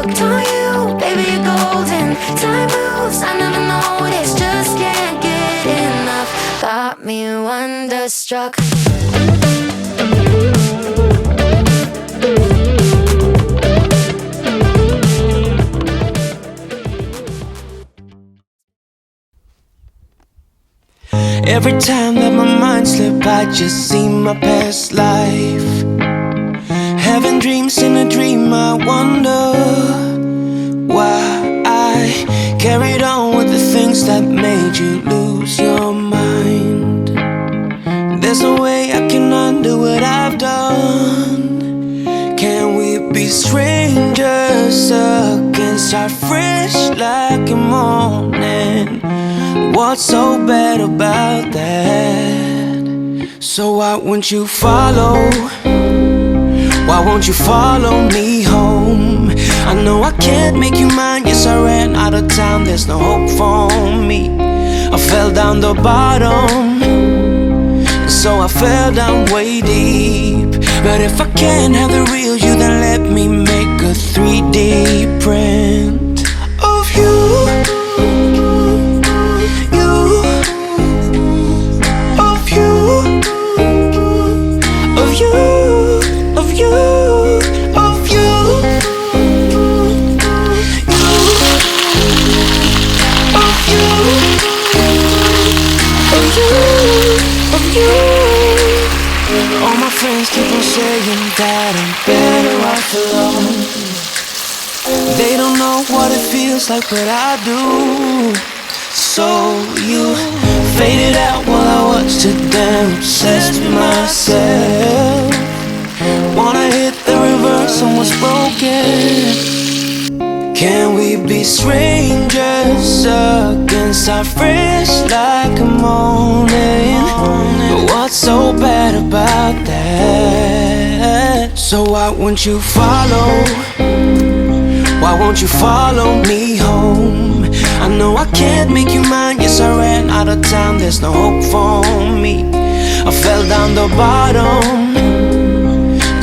hooked on you, baby, you're golden. Time moves, I never noticed, just can't get enough. Got me wonderstruck. Every time that my mind slips, I just see my past life. Having dreams in a dream, I wonder why I carried on with the things that made you lose your mind. There's no way I can undo what I've done. Can we be strangers again, start fresh like a morning? What's so bad about that? So why won't you follow? Why won't you follow me home? I know I can't make you mine. Yes, I ran out of time. There's no hope for me. I fell down the bottom, so I fell down way deep. But if I can't have the real you, then let me make a 3D print of you. All my friends keep on saying that I'm better off alone. They don't know what it feels like, but I do. So you faded out while I watched it, damn obsessed with myself. Wanna hit the reverse on what's broken. Can we be strangers again, start fresh like a morning? But what's so bad about that? So why won't you follow? Why won't you follow me home? I know I can't make you mine. Yes, I ran out of time. There's no hope for me. I fell down the bottom,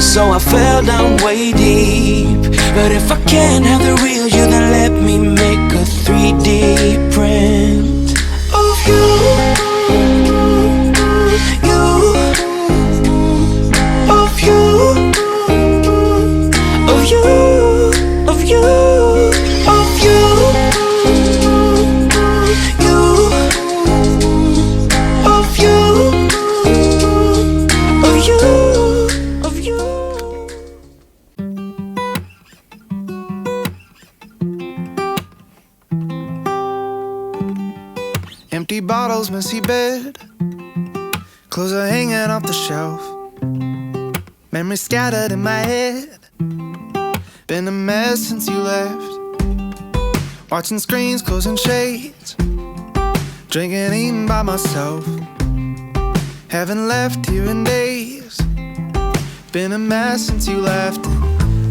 so I fell down way deep. But if I can't have the real you, then let me make a 3D print of you. Empty bottles, messy bed, clothes are hanging off the shelf, memories scattered in my head. Been a mess since you left, watching screens, closing shades, drinking, eating by myself. Haven't left here in days. Been a mess since you left.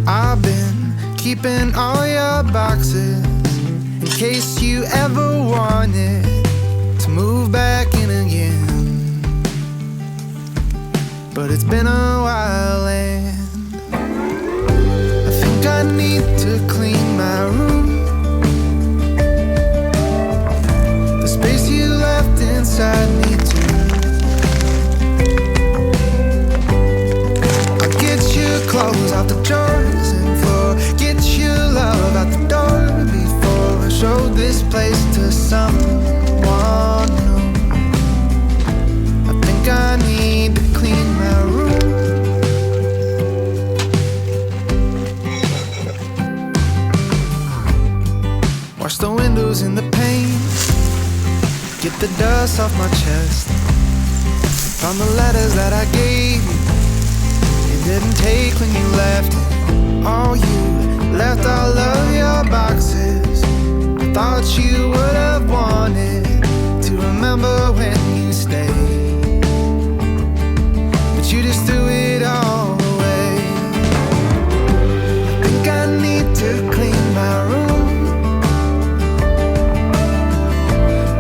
I've been keeping all your boxes in case you ever wanted to move back in again. But it's been a while and I think I need to clean my room. The space you left inside me too. I'll get your clothes out the drawers and floor, get your love out the door before I show this place to someone. I think I need to clean my room. Wash the windows and the paint, get the dust off my chest. Found the letters that I gave you, it didn't take when you left. Oh, you left all of your boxes. I thought you would have wanted to remember when you stayed, but you just threw it all away. I think I need to clean my room.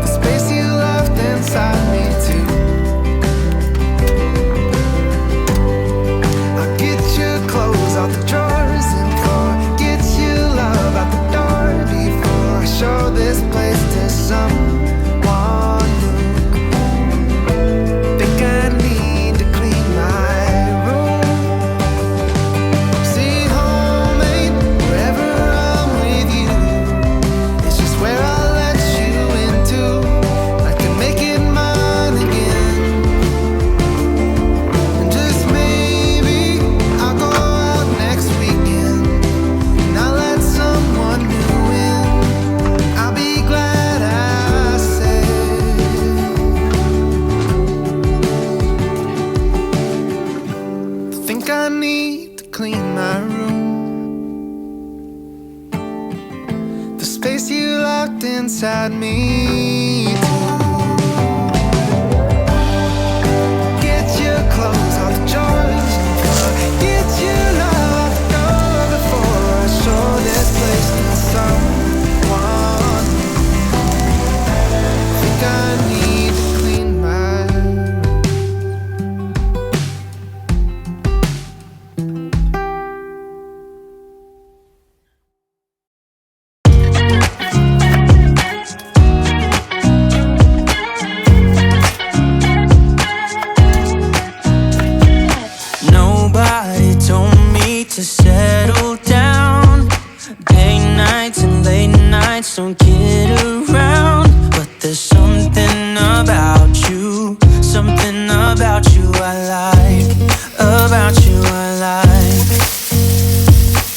The space you left inside me too. I'll get your clothes out the drawers and floor, get your love clean my room. The space you locked inside me too. Get your clothes off the drawers, get your love off the door before I show this place to someone. Think I need to clean my Nobody told me to settle down. Day nights and late nights don't kid around. But there's something about you, something about you I like, about you I like.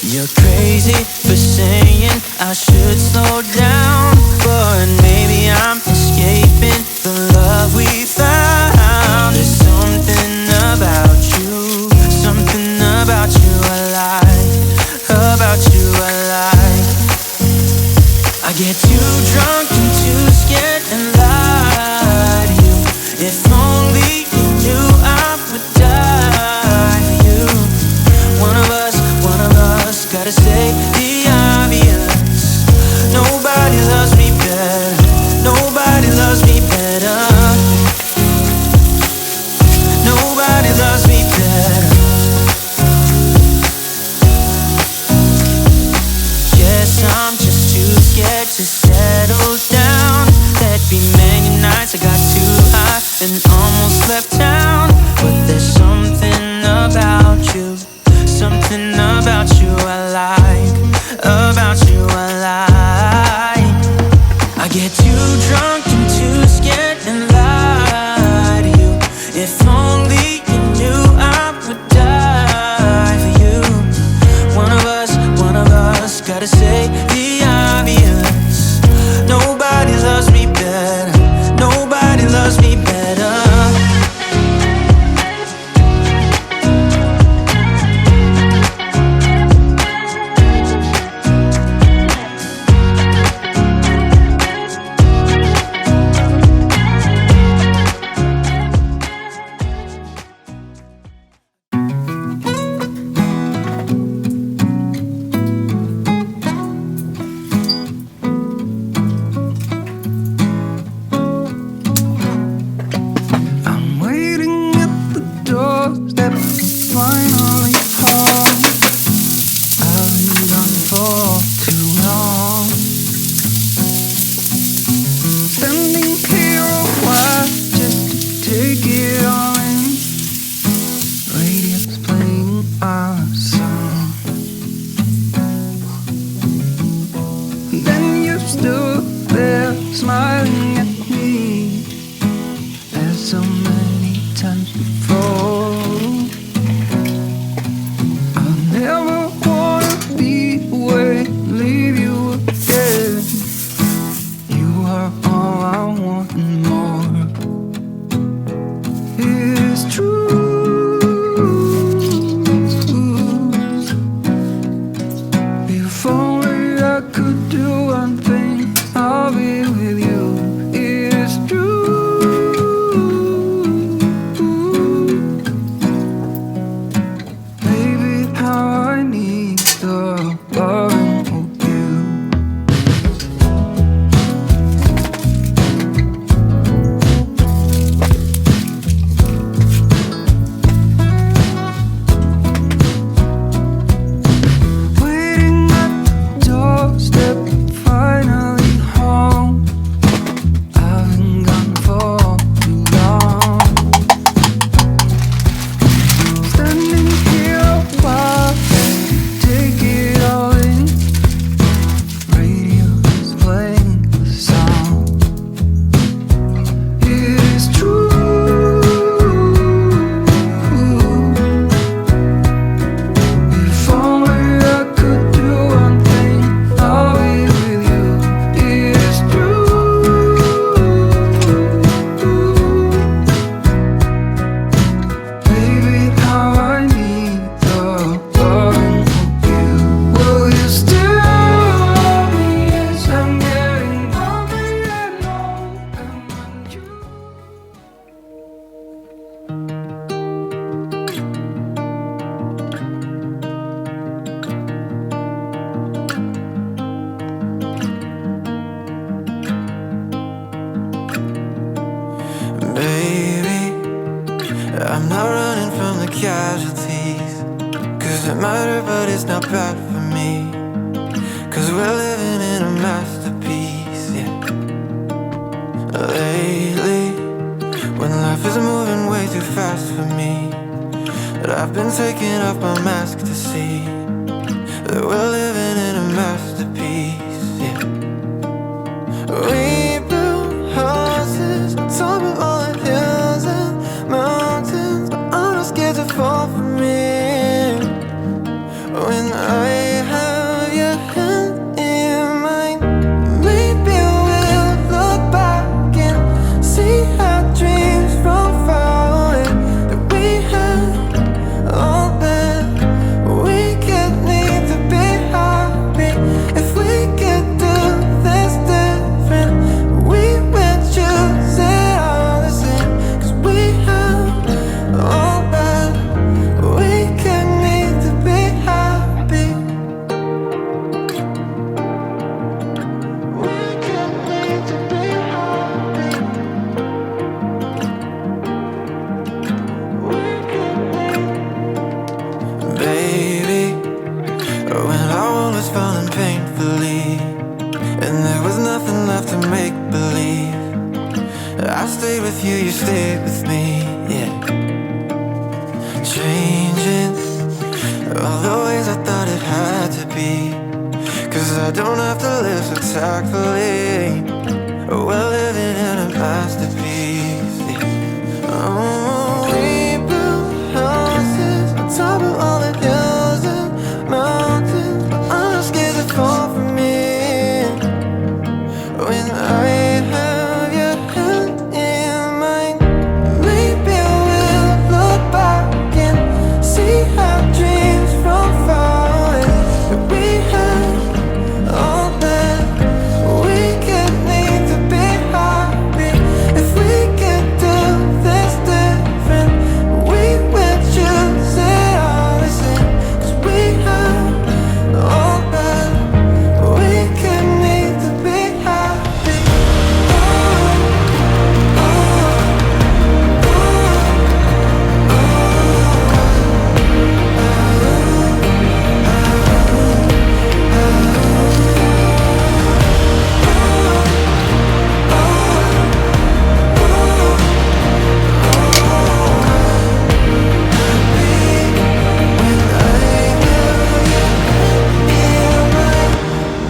You're crazy for saying I should slow down, but maybe I'm escaping the love we found. There's something about you, something about you I like, about you I like. I get too drunk and too scared and lie to you. If only you knew I would die for you. One of us gotta say the obvious. Nobody loves me better, nobody loves me better. Nobody loves me better. Guess I'm just too scared to settle down. There'd be many nights I got too high and almost left town. But there's something about you, something about you I like, about you I like. I get too drunk and too scared and lie to you. If only you knew I would die for you. One of us gotta say the obvious. Nobody loves me better, nobody loves me better. Doesn't matter, but it's not bad for me, 'cause we're living in a masterpiece, yeah. Lately, when life is moving way too fast for me, but I've been taking off my mask to see that we're living in a masterpiece, yeah. We built houses on top of all the hills and mountains, but I'm not scared to fall from it. When I have your hand in mine, maybe we'll look back and see our dreams from far away, that we had all that we could need to be happy. If we could do this different, we would choose it all the same, 'cause we have all that we could need to be happy. We could need to be happy. We could need. Baby, when our world was falling painfully and there was nothing left to make believe, I stayed with you, you stayed with me, yeah. Changing all the ways I thought it had to be, 'cause I don't have to live so tactfully. We're living in a masterpiece, yeah. Oh, we built houses on top of all the hills and mountains, but I'm not scared to fall from it. When I have your hand in mine, maybe we'll look back and see our dreams from far away, that we had all that we could need to be happy. If we could do this different, we would choose it all the same, 'cause we have all that we could need to be happy.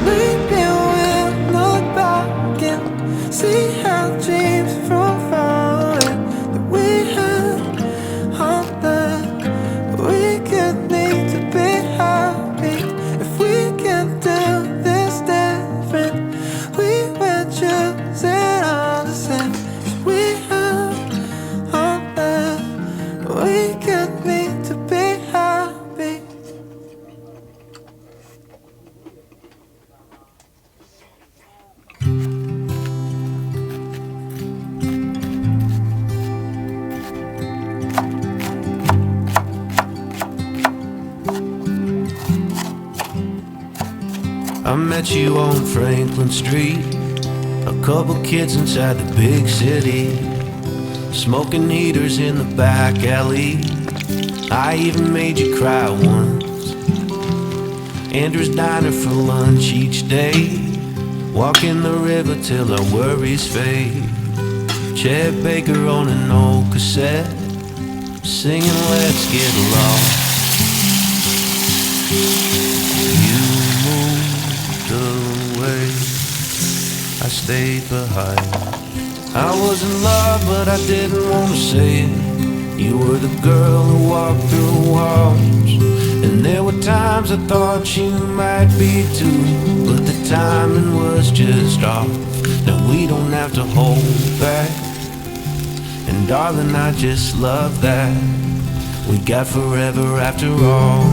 Maybe we'll look back and see our dreams from far away, that we had all that we could need to be happy. If we can do this different, we would choose it all the same, 'cause we have all that we could need to be happy. I met you on Franklin Street, a couple kids inside the big city, smoking heaters in the back alley. I even made you cry once. Andrew's diner for lunch each day, walking the river till our worries fade. Chet Baker on an old cassette, singing Let's Get Lost. You moved away, I stayed behind. I was in love, but I didn't want to say it. You were the girl who walked through walls, and there were times I thought you might be too, but the timing was just off. Now we don't have to hold back, and darling, I just love that we got forever after all.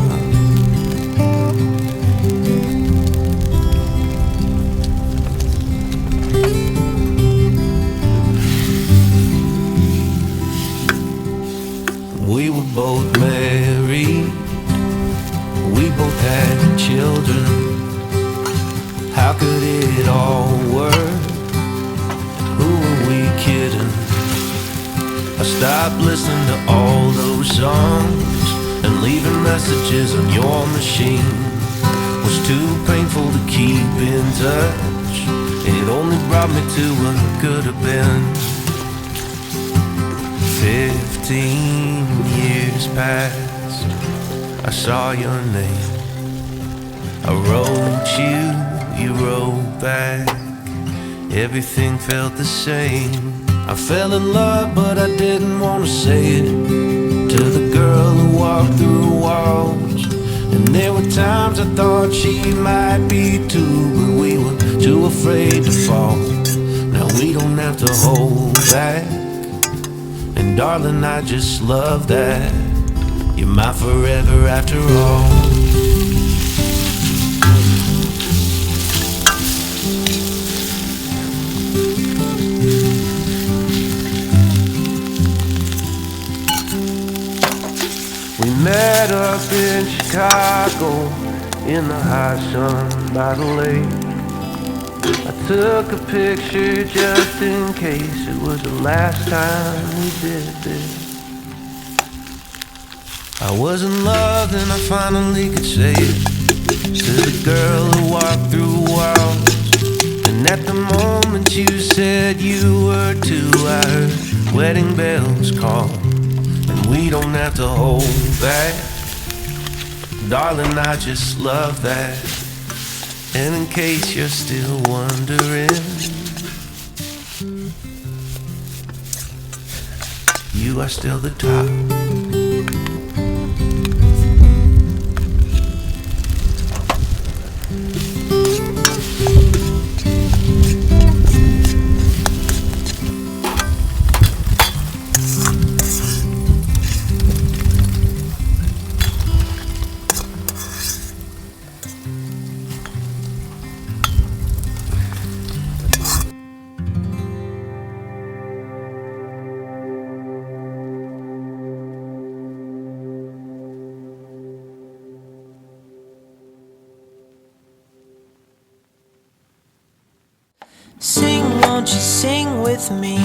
We were both married, we both had children. How could it all work? Who were we kidding? I stopped listening to all those songs and leaving messages on your machine was too painful to keep in touch. It only brought me to what could have been. 15 years passed, I saw your name. I wrote you, you wrote back. Everything felt the same. I fell in love, but I didn't want to say it to the girl who walked through walls. And there were times I thought she might be too, but we were too afraid to fall. Now we don't have to hold back. And darling, I just love that you're my forever after all. We met up in Chicago in the hot sun by the lake. I took a picture just in case it was the last time we did this. I was in love and I finally could say it to the girl who walked through walls. And at the moment you said you were too, I heard wedding bells call. And we don't have to hold back. Darling, I just love that. And in case you're still wondering, you are still the top. Sing, won't you sing with me?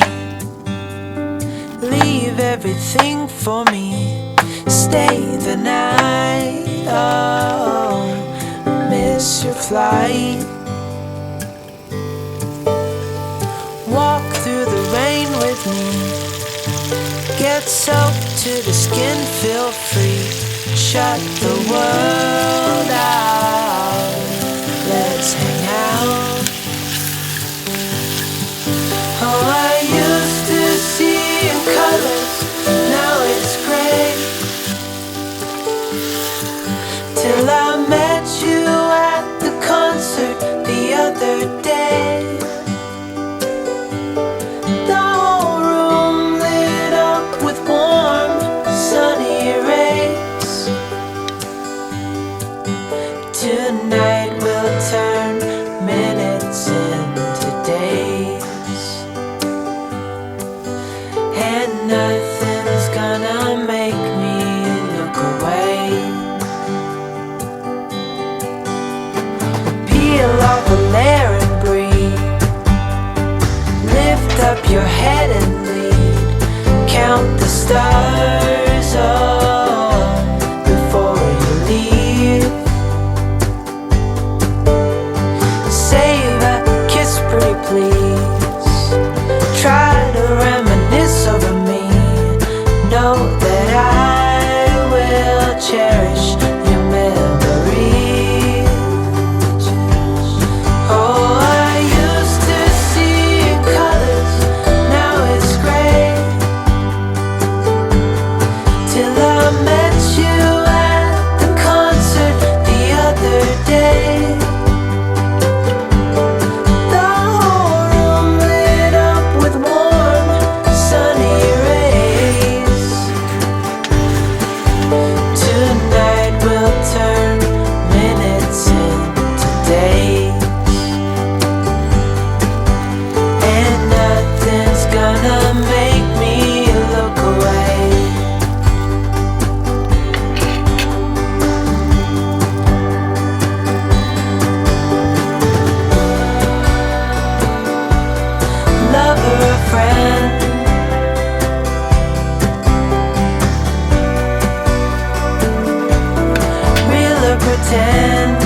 Leave everything for me. Stay the night. Oh, miss your flight. Walk through the rain with me. Get soaked to the skin, feel free. Shut the world out. Let's hang out. Oh, I used to see in colors, now it's gray. Till I met you at the concert the other day. The whole room lit up with warm, sunny rays. Tonight we'll turn minutes into days. And nothing's gonna make me look away. Peel off a layer and breathe. Lift up your head and lead. Count the stars up before you leave. Save a kiss, pretty please. Try to reminisce over me. Know that I will cherish your memories. Oh, I used to see in colors, now it's gray. Till tent